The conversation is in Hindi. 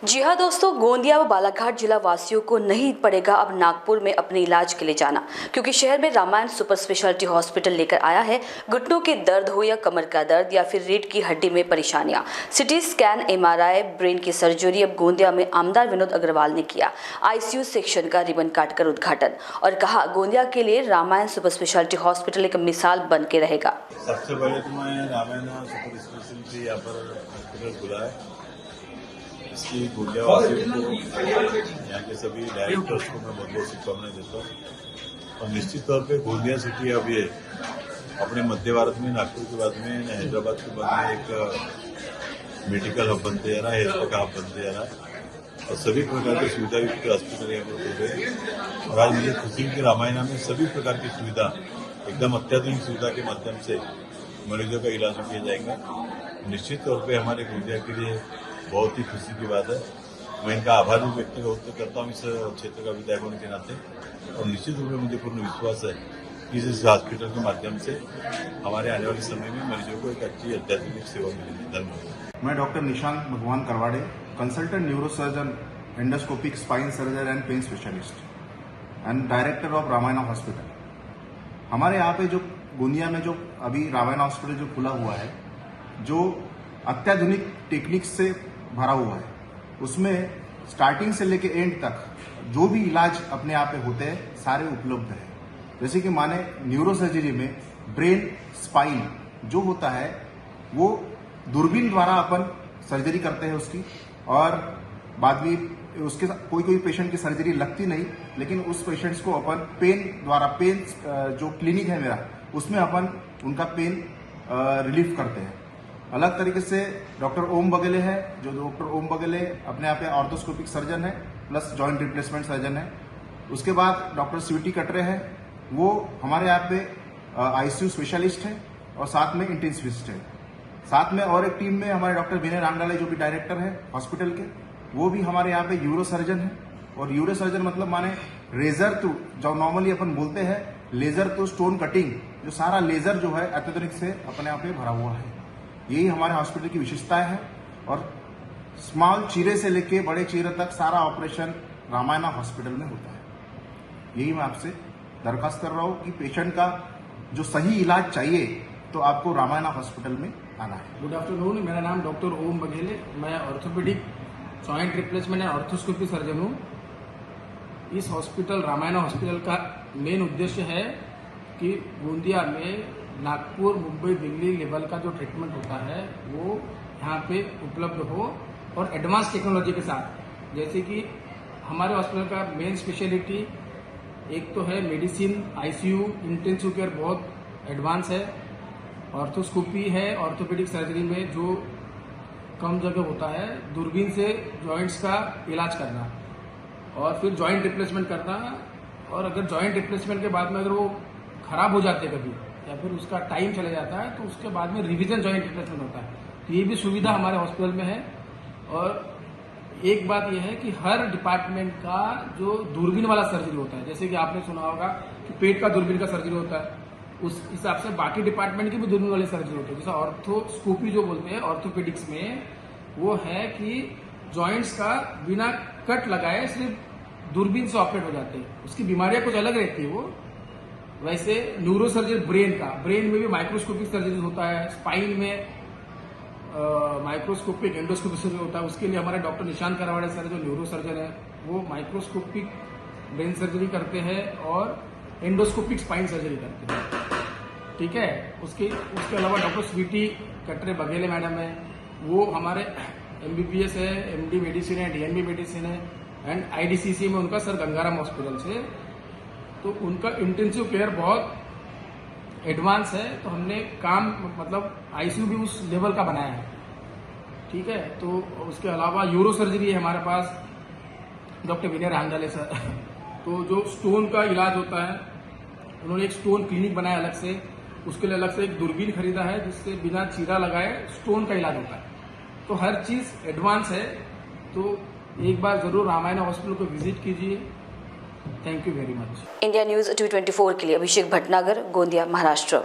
जी हाँ दोस्तों, गोंदिया व बालाघाट जिला वासियों को नहीं पड़ेगा अब नागपुर में अपने इलाज के लिए जाना, क्योंकि शहर में रामायण सुपर स्पेशलिटी हॉस्पिटल लेकर आया है घुटनों के दर्द हो या कमर का दर्द या फिर रीढ़ की हड्डी में परेशानियां। सिटी स्कैन, एमआरआई, ब्रेन की सर्जरी अब गोंदिया में आमदार विनोद अग्रवाल ने किया आईसीयू सेक्शन का रिबन काटकर उद्घाटन और कहा गोंदिया के लिए रामायण सुपर स्पेशलिटी हॉस्पिटल एक मिसाल बन के रहेगा। सबसे पहले तो मैं रामायण सुपर स्पेशलिटी यहाँ पर हॉस्पिटल खुला है, इसकी गोंदिया वासियों को, यहाँ के सभी डायरेक्टर्स को मैं बहुत बहुत शुभकामनाएं देता हूँ। और निश्चित तौर पे गोंदिया सिटी अब ये अपने मध्य भारत में, नागपुर के बाद में, हैदराबाद के बाद में एक मेडिकल हब बनते जा रहा है, हेल्थ का हब बनते जा रहा है और सभी प्रकार की सुविधा युक्त हॉस्पिटल यहाँ पर खुल रहे हैं। और आज मुझे खुशी है कि रामायण में सभी प्रकार की सुविधा, एकदम अत्याधुनिक सुविधा के माध्यम से मरीजों का इलाज किया जाएगा। निश्चित तौर पे हमारे गोंदिया के लिए बहुत ही खुशी की बात है। मैं इनका आभार भी व्यक्त करता हूँ इस क्षेत्र का विधायक होने के नाते, और निश्चित रूप में मुझे पूर्ण विश्वास है कि इस हॉस्पिटल के माध्यम से हमारे आने वाले समय में मरीजों को एक अच्छी अत्याधुनिक सेवा मिलेगी। धन्यवाद। मैं doctor Nishant Bhagwan Karwade, consultant neurosurgeon, endoscopic spine surgeon and pain specialist and director of Ramayan hospital. हमारे यहाँ पे जो गोंदिया में जो अभी रामायण हॉस्पिटल जो खुला हुआ है, जो अत्याधुनिक टेक्निक से भरा हुआ है, उसमें स्टार्टिंग से लेके एंड तक जो भी इलाज अपने आप पे होते हैं सारे उपलब्ध है। जैसे कि माने न्यूरोसर्जरी में ब्रेन स्पाइन जो होता है वो दूरबीन द्वारा अपन सर्जरी करते हैं उसकी, और बाद में उसके कोई पेशेंट की सर्जरी लगती नहीं, लेकिन उस पेशेंट्स को अपन पेन द्वारा, पेन जो क्लिनिक है मेरा, उसमें अपन उनका पेन रिलीफ करते हैं। अलग तरीके से डॉक्टर ओम बगेले है, जो डॉक्टर ओम बगेले अपने यहाँ पे ऑर्थोस्कोपिक सर्जन है प्लस जॉइंट रिप्लेसमेंट सर्जन है। उसके बाद डॉक्टर स्वीटी कटरे है, वो हमारे यहाँ पे आईसीयू स्पेशलिस्ट है और साथ में इंटेंसिविस्ट है। साथ में और एक टीम में हमारे डॉक्टर विनय रांगडाले जो भी डायरेक्टर है हॉस्पिटल के, वो भी हमारे यहाँ पे यूरो सर्जन है। और यूरो सर्जन मतलब माने रेजर टू, जो नॉर्मली अपन बोलते हैं लेजर टू स्टोन कटिंग, जो सारा लेजर जो है अत्याधुनिक से अपने यहाँ पे भरा हुआ है। यही हमारे हॉस्पिटल की विशेषताएं है। और स्मॉल चीरे से लेके बड़े चीरे तक सारा ऑपरेशन रामायण हॉस्पिटल में होता है। यही मैं आपसे दरखास्त कर रहा हूँ कि पेशेंट का जो सही इलाज चाहिए तो आपको रामायण हॉस्पिटल में आना है। गुड आफ्टरनून, मेरा नाम डॉक्टर ओम बघेले, मैं orthopaedic joint replacement and arthroscopy surgeon हूँ। इस हॉस्पिटल रामायण हॉस्पिटल का मेन उद्देश्य है कि गोंदिया में नागपुर, मुंबई, दिल्ली लेवल का जो ट्रीटमेंट होता है वो यहाँ पे उपलब्ध हो, और एडवांस टेक्नोलॉजी के साथ। जैसे कि हमारे हॉस्पिटल का मेन स्पेशलिटी एक तो है मेडिसिन, आईसीयू, इंटेंसिव केयर बहुत एडवांस है, ऑर्थोस्कोपी है, ऑर्थोपेडिक सर्जरी में जो कम जगह होता है, दूरबीन से जॉइंट्स का इलाज करना और फिर जॉइंट रिप्लेसमेंट करना। और अगर जॉइंट रिप्लेसमेंट के बाद में अगर वो खराब हो जाते कभी या फिर उसका टाइम चला जाता है तो उसके बाद में रिवीजन जॉइंट रिप्लेसमेंट होता है। तो ये भी सुविधा हमारे हॉस्पिटल में है। और एक बात यह है कि हर डिपार्टमेंट का जो दूरबीन वाला सर्जरी होता है, जैसे कि आपने सुना होगा कि पेट का दूरबीन का सर्जरी होता है, उस हिसाब से बाकी डिपार्टमेंट की भी दूरबीन वाली सर्जरी होती है। जैसे ऑर्थोस्कोपी जो बोलते हैं ऑर्थोपेडिक्स में, वो है कि जॉइंट्स का बिना कट लगाए सिर्फ दूरबीन से ऑपरेट हो जाते हैं। उसकी बीमारियां कुछ अलग रहती है वो। वैसे न्यूरो सर्जरी ब्रेन में भी माइक्रोस्कोपिक सर्जरी होता है, स्पाइन में माइक्रोस्कोपिक एंडोस्कोपिक सर्जरी होता है। उसके लिए हमारे डॉक्टर निशांत करवाड़े सर जो न्यूरो सर्जन है, वो माइक्रोस्कोपिक ब्रेन सर्जरी करते हैं और एंडोस्कोपिक स्पाइन सर्जरी करते हैं। ठीक है। उसके अलावा डॉक्टर स्वीटी कटरे बघेले मैडम है, वो हमारे एमबीबीएस है, एमडी मेडिसिन है, डीएनबी मेडिसिन है एंड आईडीसीसी में उनका सर गंगाराम हॉस्पिटल से। तो उनका इंटेंसिव केयर बहुत एडवांस है, तो हमने काम मतलब आईसीयू भी उस लेवल का बनाया है। ठीक है। तो उसके अलावा यूरो सर्जरी है हमारे पास, डॉक्टर विनय रांगडाले सर। तो जो स्टोन का इलाज होता है, उन्होंने एक स्टोन क्लिनिक बनाया अलग से, उसके लिए अलग से एक दूरबीन खरीदा है जिससे बिना चीरा लगाए स्टोन का इलाज होता है। तो हर चीज एडवांस है। तो एक बार जरूर रामायण हॉस्पिटल को विजिट कीजिए। Thank you very much. India news 224 के लिए अभिषेक भटनागर, गोंदिया, महाराष्ट्र।